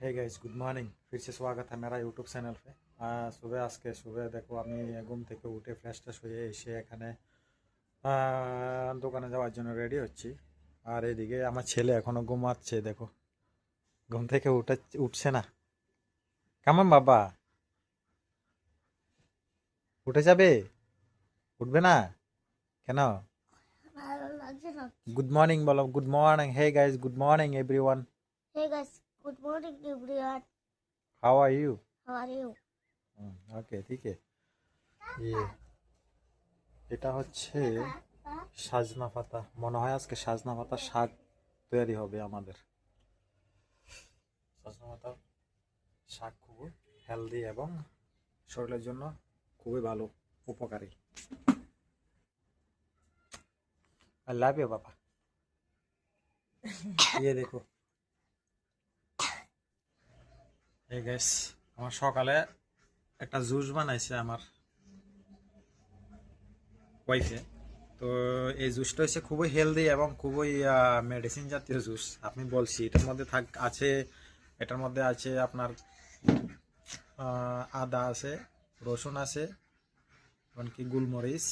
Hey guys good morning. फिर से स्वागत है मेरा यूट्यूब चैनल पे। सुबह देखो আমি ঘুম থেকে উঠে ফ্রেশ ট্রেশ হয়ে এসে এখানে দোকানে যাওয়ার জন্য রেডি হচ্ছি। আর এদিকে আমার ছেলে এখনো ঘুমাচ্ছে, দেখো ঘুম থেকে উঠছে না। কেমন বাবা, উঠে যাবে? উঠবে না কেন? গুড মর্নিং বলো, good morning. Hey guys good morning everyone. Hey guys, good morning everyone. How are you? How are you? Okay ঠিক আছে। এটা হচ্ছে সাজনা পাতা, মনে হয় আজকে সাজনা পাতা শাক তৈরি হবে আমাদের। সাজনা পাতা শাক খুবই হেলদি এবং শরীরের জন্য খুবই ভালো, উপকারী। আই লাভ ইউ বাবা। দেখো এই গাইস, আমার সকালে একটা জুস বানাইছে আমার ওয়াইফে। তো এই জুসটা হচ্ছে খুবই হেলদি এবং খুবই মেডিসিন জাতীয় জুস। আমি বলছি এটার মধ্যে আছে আপনার আদা আছে, রসুন আছে, এমনকি গোলমরিচ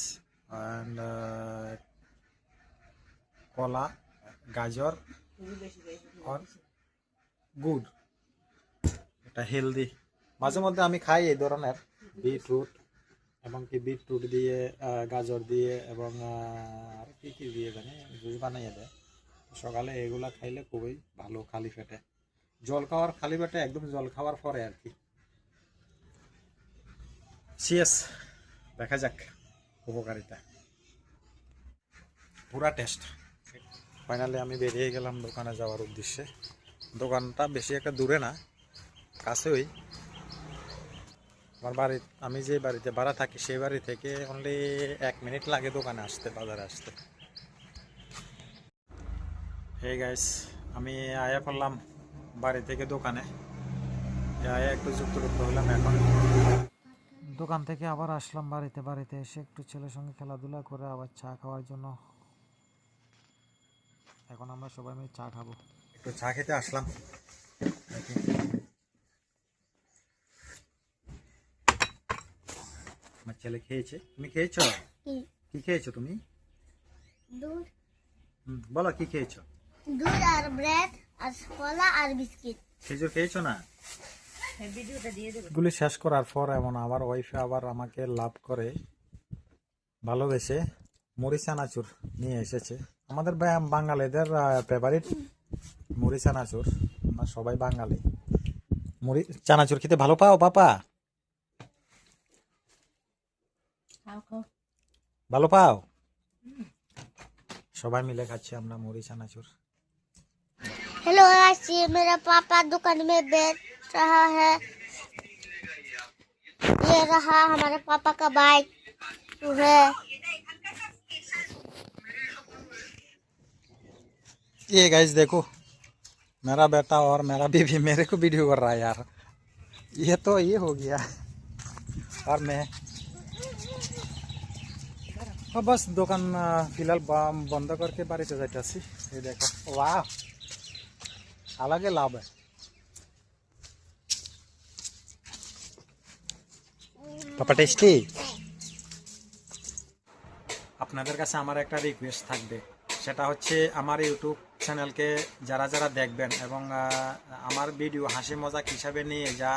অ্যান্ড কলা, গাজর আর গুড়। এটা হেলদি। মাঝে মধ্যে আমি খাই এই ধরনের বিটরুট, এমনকি বিটরুট দিয়ে গাজর দিয়ে এবং আর কি কি দিয়ে জানি জুস বানাইয়ে দেয়। সকালে এগুলা খাইলে খুবই ভালো খালি পেটে। খালি পেটে একদম জল খাওয়ার পরে আর কি। সিএস দেখা যাক উপকারিতা, পুরা টেস্ট। ফাইনালি আমি বেরিয়ে গেলাম দোকানে যাওয়ার উদ্দেশ্যে। দোকানটা বেশি একটা দূরে না, কাছেই। আমার বাড়ি, আমি যে বাড়িতে ভাড়া থাকি সেই বাড়ি থেকে অনলি 1 মিনিট লাগে দোকানে আসতে, বাজারে আসতে। হে গাইস, আমি আয়া করলাম বাড়ি থেকে দোকানে, আয়া একটু যুক্ত হলাম। এখন দোকান থেকে আবার আসলাম বাড়িতে এসে একটু ছেলের সঙ্গে খেলাধুলা করে আবার চা খাওয়ার জন্য। এখন আমরা সবাই মিলে চা খাবো। একটু চা খেতে আসলাম। আমার ছেলে খেয়েছে। তুমি খেয়েছো? কি খেয়েছো তুমি? দুধ। বলো কি খেয়েছো? দুধ আর ব্রেড আর কলা আর বিস্কিট। খেজুর খেয়েছো না? গুলি শেষ করার পর এমন আমার ওয়াইফে আবার আমাকে লাভ করে ভালোবেসে মুড়ি চানাচুর নিয়ে এসেছে। আমাদের বাঙালিদের ফেভারিট মুড়ি চানাচুর। আমরা সবাই বাঙালি, মুড়ি চানাচুর খেতে ভালো পাও বাবা? ভালো পাও? সবাই মিলে খাচ্ছি আমরা মুড়ি চানাচুর। हेलो गाइस, ये मेरा पापा दुकान में बैठ रहा है। ये रहा हमारे पापा का बाइक है। ये गाइस देखो, मेरा बेटा और मेरा बीवी मेरे को वीडियो कर रहा है यार। ये हो गया और मैं बस দোকান ফিলহাল বন্ধ করকে বাড়িতে যাইতেছি। এই দেখো, वाह अलग लाभ है। পাপা টেস্টি। আপনাদের কাছে আমার একটা রিকোয়েস্ট থাকবে, সেটা হচ্ছে আমার ইউটিউব চ্যানেলকে যারা যারা দেখবেন এবং আমার ভিডিও হাসি মজাক হিসাবে নিয়ে যা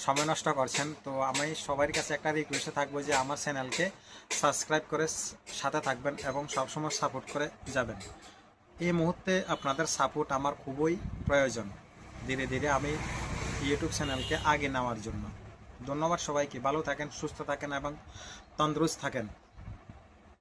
সময় নষ্ট করছেন, তো আমি সবার কাছে একটা রিকোয়েস্টে থাকবো যে আমার চ্যানেলকে সাবস্ক্রাইব করে সাথে থাকবেন এবং সবসময় সাপোর্ট করে যাবেন। এই মুহূর্তে আপনাদের সাপোর্ট আমার খুবই প্রয়োজন, ধীরে ধীরে আমি ইউটিউব চ্যানেলকে আগে নেওয়ার জন্য। ধন্যবাদ সবাইকে। ভালো থাকেন, সুস্থ থাকেন এবং তন্দুরুস্ত থাকেন।